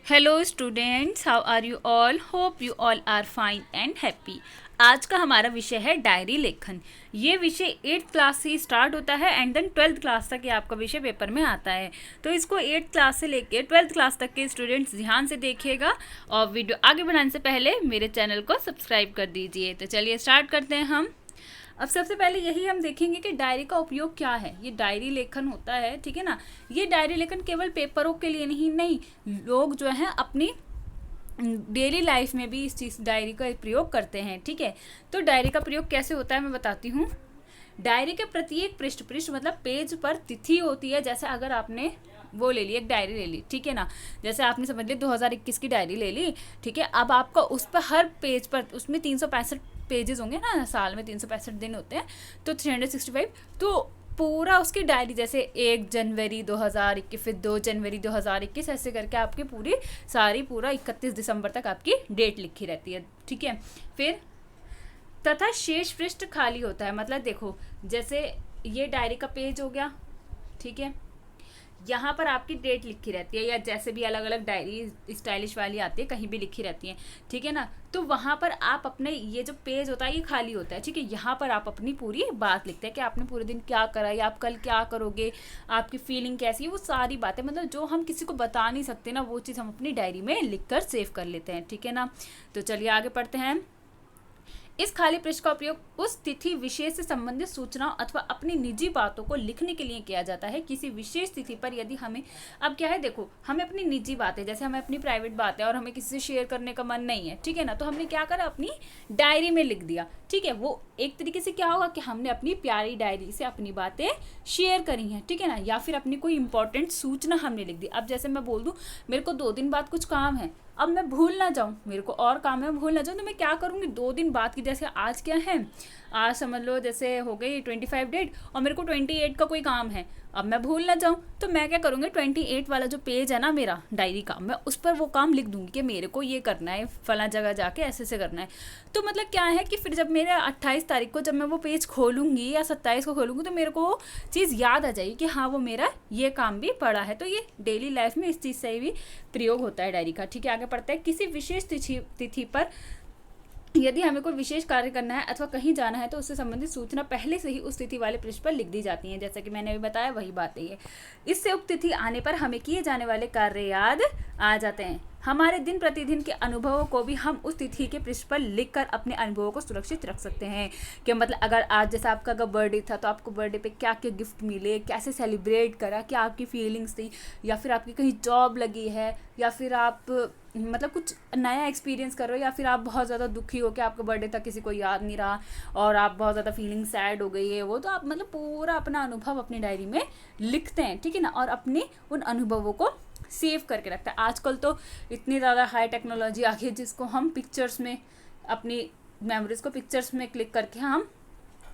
Hello students, how are you all? Hope you all are fine and happy. आज का हमारा विषय है डायरी लेखन। ये विषय 8th क्लास से ही स्टार्ट होता है एंड देन 12th क्लास तक ये आपका विषय पेपर में आता है। तो इसको 8th क्लास से लेके 12th क्लास तक के स्टूडेंट्स ध्यान से देखिएगा और वीडियो आगे बढ़ाने से पहले मेरे चैनल को सब्सक्राइब कर दीजिए। तो चलिए स्टार्ट करते हैं हम। अब सबसे पहले यही हम देखेंगे कि डायरी का उपयोग क्या है। ये डायरी लेखन होता है, ठीक है ना। ये डायरी लेखन केवल पेपरों के लिए नहीं, लोग जो है अपनी डेली लाइफ में भी इस चीज़ डायरी का प्रयोग करते हैं, ठीक है। तो डायरी का प्रयोग कैसे होता है मैं बताती हूँ। डायरी के प्रत्येक पृष्ठ मतलब पेज पर तिथि होती है। जैसे अगर आपने वो ले ली, एक डायरी ले ली, ठीक है ना। जैसे आपने समझ ली 2021 की डायरी ले ली, ठीक है। अब आपका उस पर हर पेज पर, उसमें 365 पेजेस होंगे ना, साल में 365 दिन होते हैं, तो 365, तो पूरा उसकी डायरी जैसे 1 जनवरी 2021, फिर 2 जनवरी 2021, ऐसे करके आपकी पूरा 31 दिसंबर तक आपकी डेट लिखी रहती है, ठीक है। फिर तथा शेष पृष्ठ खाली होता है। मतलब देखो, जैसे ये डायरी का पेज हो गया, ठीक है। यहाँ पर आपकी डेट लिखी रहती है, या जैसे भी अलग अलग डायरी स्टाइलिश वाली आती है कहीं भी लिखी रहती है, ठीक है ना। तो वहाँ पर आप अपने, ये जो पेज होता है ये खाली होता है, ठीक है। यहाँ पर आप अपनी पूरी बात लिखते हैं कि आपने पूरे दिन क्या करा, या आप कल क्या करोगे, आपकी फीलिंग कैसी है, वो सारी बातें, मतलब जो हम किसी को बता नहीं सकते ना, वो चीज़ हम अपनी डायरी में लिख कर सेव कर लेते हैं, ठीक है ना। तो चलिए आगे पढ़ते हैं। इस खाली पृष्ठ का उपयोग उस तिथि विशेष से संबंधित सूचनाओं अथवा अपनी निजी बातों को लिखने के लिए किया जाता है। किसी विशेष तिथि पर यदि हमें, अब क्या है, देखो, हमें अपनी निजी बातें, जैसे हमें अपनी प्राइवेट बातें और हमें किसी से शेयर करने का मन नहीं है, ठीक है ना, तो हमने क्या करा, अपनी डायरी में लिख दिया, ठीक है। वो एक तरीके से क्या होगा कि हमने अपनी प्यारी डायरी से अपनी बातें शेयर करी हैं, ठीक है ना। या फिर अपनी कोई इंपॉर्टेंट सूचना हमने लिख दी। अब जैसे मैं बोल दूँ मेरे को 2 दिन बाद कुछ काम है, अब मैं भूल ना जाऊँ, मेरे को और काम है, मैं भूल ना जाऊँ, तो मैं क्या करूँगी, 2 दिन बाद की, जैसे आज क्या है, आज समझ लो जैसे हो गई 25 डेट और मेरे को 28 का कोई काम है, अब मैं भूल ना जाऊँ, तो मैं क्या करूँगी, 28 वाला जो पेज है ना मेरा डायरी का, मैं उस पर वो काम लिख दूँगी कि मेरे को ये करना है, फला जगह जाके ऐसे करना है। तो मतलब क्या है कि फिर जब मेरे 28 तारीख को जब मैं वो पेज खोलूँगी या 27 को खोलूँगी, तो मेरे को वो चीज़ याद आ जाएगी कि हाँ वो मेरा ये काम भी पड़ा है। तो ये डेली लाइफ में इस चीज़ से भी प्रयोग होता है डायरी का, ठीक है। आगे पढ़ते हैं। किसी विशेष तिथि पर यदि हमें कोई विशेष कार्य करना है अथवा कहीं जाना है, तो उससे संबंधित सूचना पहले से ही उस तिथि वाले पृष्ठ पर लिख दी जाती है। जैसा कि मैंने अभी बताया वही बात है। इससे उक्त तिथि आने पर हमें किए जाने वाले कार्य याद आ जाते हैं। हमारे दिन प्रतिदिन के अनुभवों को भी हम उस तिथि के पृष्ठ पर लिखकर अपने अनुभवों को सुरक्षित रख सकते हैं। कि मतलब अगर आज जैसा आपका अगर बर्थडे था, तो आपको बर्थडे पे क्या क्या गिफ्ट मिले, कैसे सेलिब्रेट करा, क्या आपकी फीलिंग्स थी, या फिर आपकी कहीं जॉब लगी है, या फिर आप मतलब कुछ नया एक्सपीरियंस कर रहे हो, या फिर आप बहुत ज़्यादा दुखी हो कि आपका बर्थडे था, किसी को याद नहीं रहा और आप बहुत ज़्यादा फीलिंग सैड हो गई है, वो तो आप मतलब पूरा अपना अनुभव अपनी डायरी में लिखते हैं, ठीक है ना। और अपने उन अनुभवों को सेव करके रखता है। आजकल तो इतनी ज़्यादा हाई टेक्नोलॉजी आ गई है, जिसको हम पिक्चर्स में, अपनी मेमोरीज को पिक्चर्स में क्लिक करके हम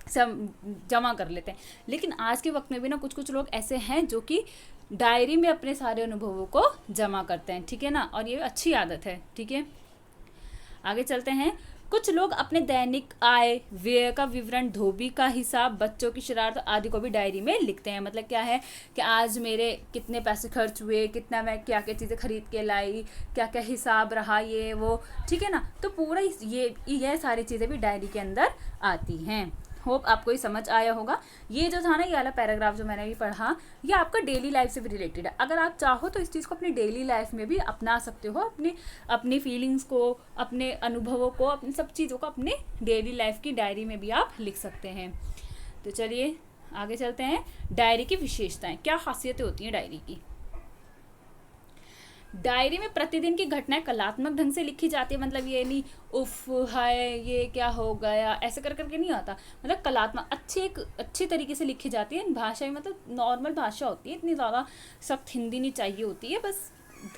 सब जमा कर लेते हैं। लेकिन आज के वक्त में भी ना कुछ लोग ऐसे हैं जो कि डायरी में अपने सारे अनुभवों को जमा करते हैं, ठीक है ना। और ये अच्छी आदत है, ठीक है। आगे चलते हैं। कुछ लोग अपने दैनिक आय व्यय का विवरण, धोबी का हिसाब, बच्चों की शरारत आदि को भी डायरी में लिखते हैं। मतलब क्या है कि आज मेरे कितने पैसे खर्च हुए, कितना मैं क्या क्या चीज़ें खरीद के लाई, क्या क्या हिसाब रहा, ये वो, ठीक है ना। तो पूरा ये सारी चीज़ें भी डायरी के अंदर आती हैं। होप आपको ये समझ आया होगा। ये जो था ना, ये वाला पैराग्राफ जो मैंने अभी पढ़ा, ये आपका डेली लाइफ से भी रिलेटेड है। अगर आप चाहो तो इस चीज़ को अपनी डेली लाइफ में भी अपना सकते हो, अपनी फीलिंग्स को, अपने अनुभवों को, अपनी सब चीज़ों को अपने डेली लाइफ की डायरी में भी आप लिख सकते हैं। तो चलिए आगे चलते हैं। डायरी की विशेषताएं, क्या खासियतें होती हैं डायरी की। डायरी में प्रतिदिन की घटनाएं कलात्मक ढंग से लिखी जाती है। मतलब ये नहीं उफ हाय ये क्या हो गया, ऐसे करके नहीं आता। मतलब कलात्मक अच्छी तरीके से लिखी जाती है। भाषा भी मतलब नॉर्मल भाषा होती है, इतनी ज़्यादा सख्त हिंदी नहीं चाहिए होती है, बस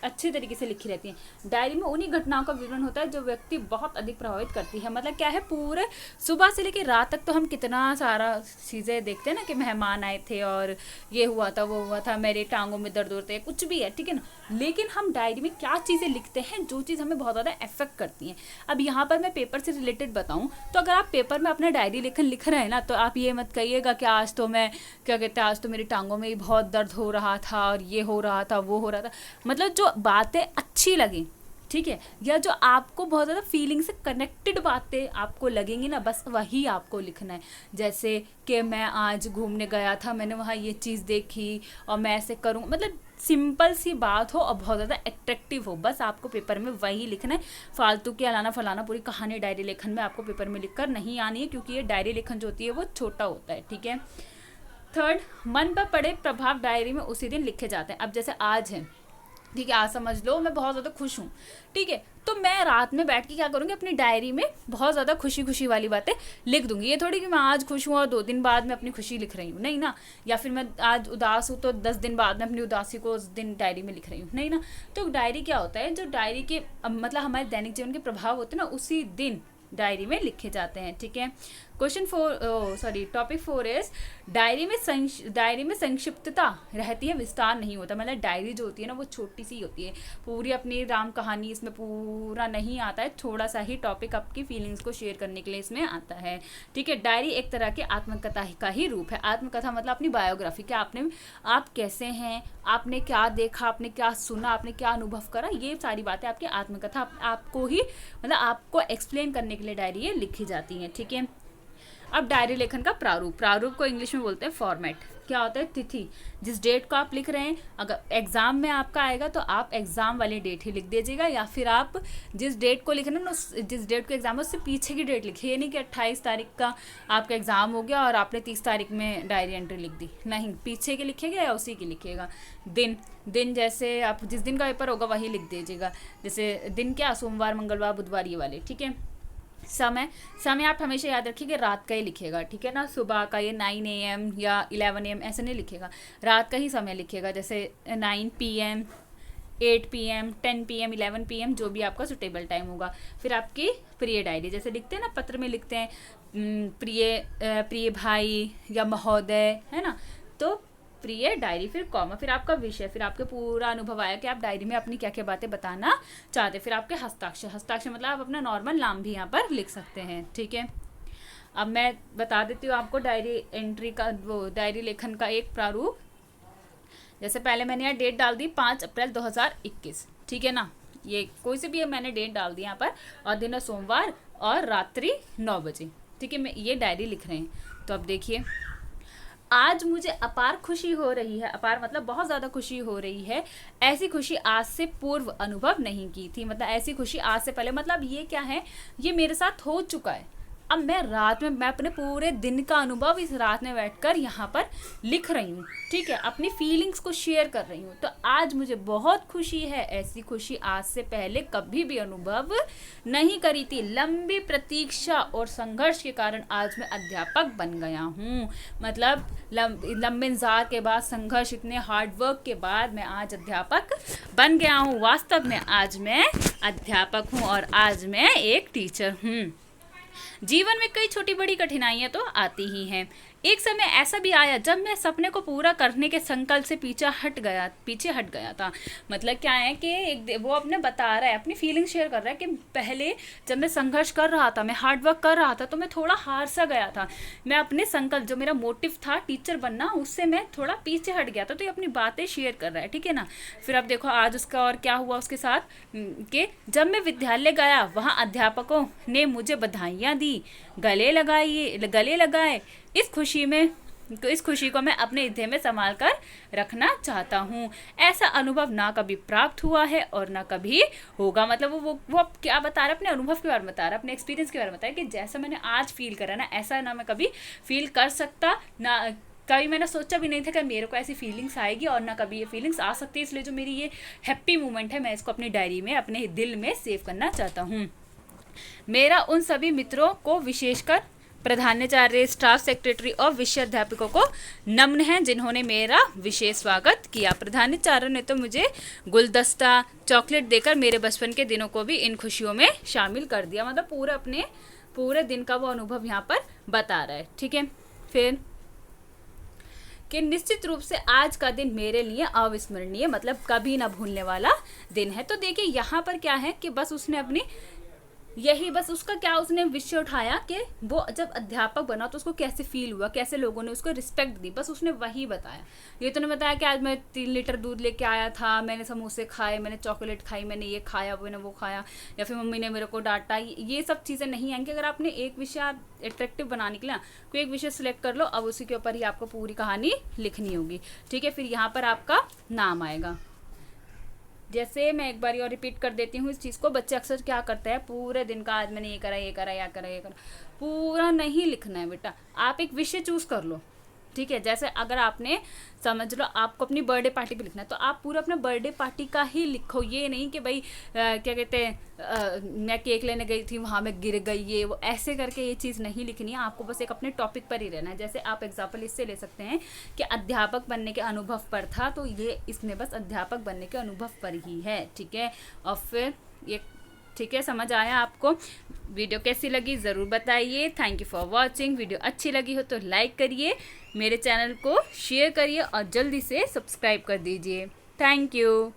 अच्छी तरीके से लिखी रहती है। डायरी में उन्हीं घटनाओं का विवरण होता है जो व्यक्ति बहुत अधिक प्रभावित करती है। मतलब क्या है, पूरे सुबह से लेकर रात तक तो हम कितना सारा चीज़ें देखते हैं ना, कि मेहमान आए थे और ये हुआ था, वो हुआ था, मेरे टांगों में दर्द होते हैं, कुछ भी है, ठीक है ना। लेकिन हम डायरी में क्या चीज़ें लिखते हैं जो चीज़ हमें बहुत ज़्यादा अफेक्ट करती हैं। अब यहाँ पर मैं पेपर से रिलेटेड बताऊँ तो अगर आप पेपर में अपना डायरी लेखन लिख रहे हैं ना, तो आप ये मत कहिएगा कि आज तो मैं क्या कहते हैं, आज तो मेरी टांगों में ही बहुत दर्द हो रहा था और ये हो रहा था, वो हो रहा था। मतलब जो बातें अच्छी लगें, ठीक है, या जो आपको बहुत ज़्यादा फीलिंग से कनेक्टेड बातें आपको लगेंगी ना, बस वही आपको लिखना है। जैसे कि मैं आज घूमने गया था, मैंने वहाँ ये चीज़ देखी और मैं ऐसे करूँ, मतलब सिंपल सी बात हो और बहुत ज़्यादा एट्रैक्टिव हो, बस आपको पेपर में वही लिखना है। फालतू के अलाना फलाना पूरी कहानी डायरी लेखन में आपको पेपर में लिखकर नहीं आनी है, क्योंकि ये डायरी लेखन जो होती है वो छोटा होता है, ठीक है। थर्ड, मन पर पड़े प्रभाव डायरी में उसी दिन लिखे जाते हैं। अब जैसे आज है, ठीक है, आज समझ लो मैं बहुत ज़्यादा खुश हूँ, ठीक है, तो मैं रात में बैठ के क्या करूँगी, अपनी डायरी में बहुत ज़्यादा खुशी खुशी वाली बातें लिख दूँगी। ये थोड़ी कि मैं आज खुश हूँ और 2 दिन बाद मैं अपनी खुशी लिख रही हूँ, नहीं ना। या फिर मैं आज उदास हूँ तो 10 दिन बाद मैं अपनी उदासी को उस दिन डायरी में लिख रही हूँ, नहीं ना। तो डायरी क्या होता है, जो डायरी के मतलब हमारे दैनिक जीवन के प्रभाव होते हैं ना, उसी दिन डायरी में लिखे जाते हैं, ठीक है। टॉपिक 4 इज डायरी में संक्षिप्तता रहती है, विस्तार नहीं होता। मतलब डायरी जो होती है ना वो छोटी सी होती है, पूरी अपनी राम कहानी इसमें पूरा नहीं आता है, थोड़ा सा ही टॉपिक आपकी फीलिंग्स को शेयर करने के लिए इसमें आता है, ठीक है। डायरी एक तरह के आत्मकथा का ही रूप है। आत्मकथा मतलब अपनी बायोग्राफी, क्या आप कैसे हैं, आपने क्या देखा, आपने क्या सुना, आपने क्या अनुभव करा, ये सारी बातें आपकी आत्मकथा आपको ही मतलब आपको एक्सप्लेन करने के लिए डायरी ये लिखी जाती हैं, ठीक है। अब डायरी लेखन का प्रारूप को इंग्लिश में बोलते हैं फॉर्मेट। क्या होता है, तिथि, जिस डेट को आप लिख रहे हैं, अगर एग्जाम में आपका आएगा तो आप एग्जाम वाली डेट ही लिख दीजिएगा, या फिर आप जिस डेट को लिख रहे हैं ना, जिस डेट को एग्जाम है उससे पीछे की डेट लिखिए। ये नहीं कि 28 तारीख का आपका एग्जाम हो गया और आपने 30 तारीख में डायरी एंट्री लिख दी, नहीं, पीछे की लिखिएगा या उसी की लिखिएगा। दिन जैसे आप जिस दिन का पेपर होगा वही लिख दीजिएगा, जैसे दिन क्या, सोमवार मंगलवार बुधवार ये वाले, ठीक है। समय आप हमेशा याद रखिए कि रात का ही लिखेगा, ठीक है ना। सुबह का ये 9 AM या 11 AM ऐसे नहीं लिखेगा, रात का ही समय लिखेगा, जैसे 9 PM, 8 PM, 10 PM, 11 PM, जो भी आपका सुटेबल टाइम होगा। फिर आपकी प्रिय डायरी, जैसे लिखते हैं ना पत्र में लिखते हैं प्रिय भाई या महोदय, है ना, तो प्रिय डायरी, फिर कॉमा, फिर आपका विषय, फिर आपके पूरा अनुभव आया कि आप डायरी में अपनी क्या क्या बातें बताना चाहते, फिर आपके हस्ताक्षर मतलब आप अपना नॉर्मल नाम भी यहाँ पर लिख सकते हैं, ठीक है। अब मैं बता देती हूँ आपको डायरी एंट्री का, वो डायरी लेखन का एक प्रारूप। जैसे पहले मैंने यहाँ डेट डाल दी 5 अप्रैल 2021, ठीक है ना, ये कोई से भी मैंने डेट डाल दी यहाँ पर, और दिन है सोमवार और रात्रि 9 बजे, ठीक है, मैं ये डायरी लिख रहे हैं। तो अब देखिए, आज मुझे अपार खुशी हो रही है, अपार मतलब बहुत ज़्यादा खुशी हो रही है, ऐसी खुशी आज से पूर्व अनुभव नहीं की थी। मतलब ऐसी खुशी आज से पहले, मतलब ये क्या है, ये मेरे साथ हो चुका है। अब मैं रात में, मैं अपने पूरे दिन का अनुभव इस रात में बैठकर यहाँ पर लिख रही हूँ, ठीक है, अपनी फीलिंग्स को शेयर कर रही हूँ। तो आज मुझे बहुत खुशी है, ऐसी खुशी आज से पहले कभी भी अनुभव नहीं करी थी। लंबी प्रतीक्षा और संघर्ष के कारण आज मैं अध्यापक बन गया हूँ। मतलब लंबे इंतजार के बाद, संघर्ष, इतने हार्डवर्क के बाद मैं आज अध्यापक बन गया हूँ। वास्तव में आज मैं अध्यापक हूँ और आज मैं एक टीचर हूँ। जीवन में कई छोटी बड़ी कठिनाइयां तो आती ही हैं। एक समय ऐसा भी आया जब मैं सपने को पूरा करने के संकल्प से पीछे हट गया था। मतलब क्या है कि वो अपने बता रहा है, अपनी फीलिंग शेयर कर रहा है कि पहले जब मैं संघर्ष कर रहा था, मैं हार्डवर्क कर रहा था, तो मैं थोड़ा हार सा गया था। मैं अपने संकल्प, जो मेरा मोटिव था टीचर बनना, उससे मैं थोड़ा पीछे हट गया था। तो ये अपनी बातें शेयर कर रहा है, ठीक है ना। फिर अब देखो आज उसका और क्या हुआ उसके साथ, कि जब मैं विद्यालय गया वहाँ अध्यापकों ने मुझे बधाइयाँ दी, गले लगाए। इस खुशी को मैं अपने हृदय में संभाल कर रखना चाहता हूँ। ऐसा अनुभव ना कभी प्राप्त हुआ है और ना कभी होगा। मतलब वो अब क्या बता रहा है, अपने अनुभव के बारे में बता रहा है, अपने एक्सपीरियंस के बारे में बता रहा है कि जैसा मैंने आज फील करा ना, ऐसा ना मैं कभी फील कर सकता, ना कभी मैंने सोचा भी नहीं था कि मेरे को ऐसी फीलिंग्स आएगी और ना कभी ये फीलिंग्स आ सकती है। इसलिए जो मेरी ये हैप्पी मोमेंट है, मैं इसको अपनी डायरी में, अपने दिल में सेव करना चाहता हूँ। मेरा उन सभी मित्रों को, विशेषकर प्रधानाचार्य, स्टाफ सेक्रेटरी और विषय अध्यापकों को नमन है जिन्होंने मेरा विशेष स्वागत किया। प्रधानाचार्य ने तो मुझे गुलदस्ता, चॉकलेट देकर मेरे बचपन के दिनों को भी इन खुशियों में शामिल कर दिया। मतलब पूरे दिन का वो अनुभव यहाँ पर बता रहा है, ठीक है। फिर कि निश्चित रूप से आज का दिन मेरे लिए अविस्मरणीय, मतलब कभी ना भूलने वाला दिन है। तो देखिए यहाँ पर क्या है कि बस उसने अपनी यही बस उसका क्या उसने विषय उठाया कि वो जब अध्यापक बना तो उसको कैसे फील हुआ, कैसे लोगों ने उसको रिस्पेक्ट दी, बस उसने वही बताया। ये तो नहीं बताया कि आज मैं 3 लीटर दूध लेके आया था, मैंने समोसे खाए, मैंने चॉकलेट खाई, मैंने ये खाया, मैंने वो खाया, या फिर मम्मी ने मेरे को डांटा। ये सब चीज़ें नहीं आएंगी। अगर आपने एक विषय आप एट्रैक्टिव बनाने के लिए कोई एक विषय सिलेक्ट कर लो, अब उसी के ऊपर ही आपको पूरी कहानी लिखनी होगी। ठीक है, फिर यहाँ पर आपका नाम आएगा। जैसे मैं एक बार और रिपीट कर देती हूँ इस चीज़ को। बच्चे अक्सर क्या करते हैं, पूरे दिन का आज मैंने ये करा, ये करा, या करा, ये करा, पूरा नहीं लिखना है बेटा। आप एक विषय चूज़ कर लो। ठीक है, जैसे अगर आपने समझ लो आपको अपनी बर्थडे पार्टी पे लिखना है, तो आप पूरा अपना बर्थडे पार्टी का ही लिखो। ये नहीं कि भाई क्या कहते हैं, मैं केक लेने गई थी वहाँ मैं गिर गई, ये वो ऐसे करके ये चीज़ नहीं लिखनी है। आपको बस एक अपने टॉपिक पर ही रहना है। जैसे आप एग्जाम्पल इससे ले सकते हैं कि अध्यापक बनने के अनुभव पर था, तो ये इसमें बस अध्यापक बनने के अनुभव पर ही है। ठीक है, और फिर ये ठीक है, समझ आया आपको? वीडियो कैसी लगी ज़रूर बताइए। Thank you for watching. Video अच्छी लगी हो तो लाइक करिए, मेरे चैनल को शेयर करिए और जल्दी से सब्सक्राइब कर दीजिए। Thank you.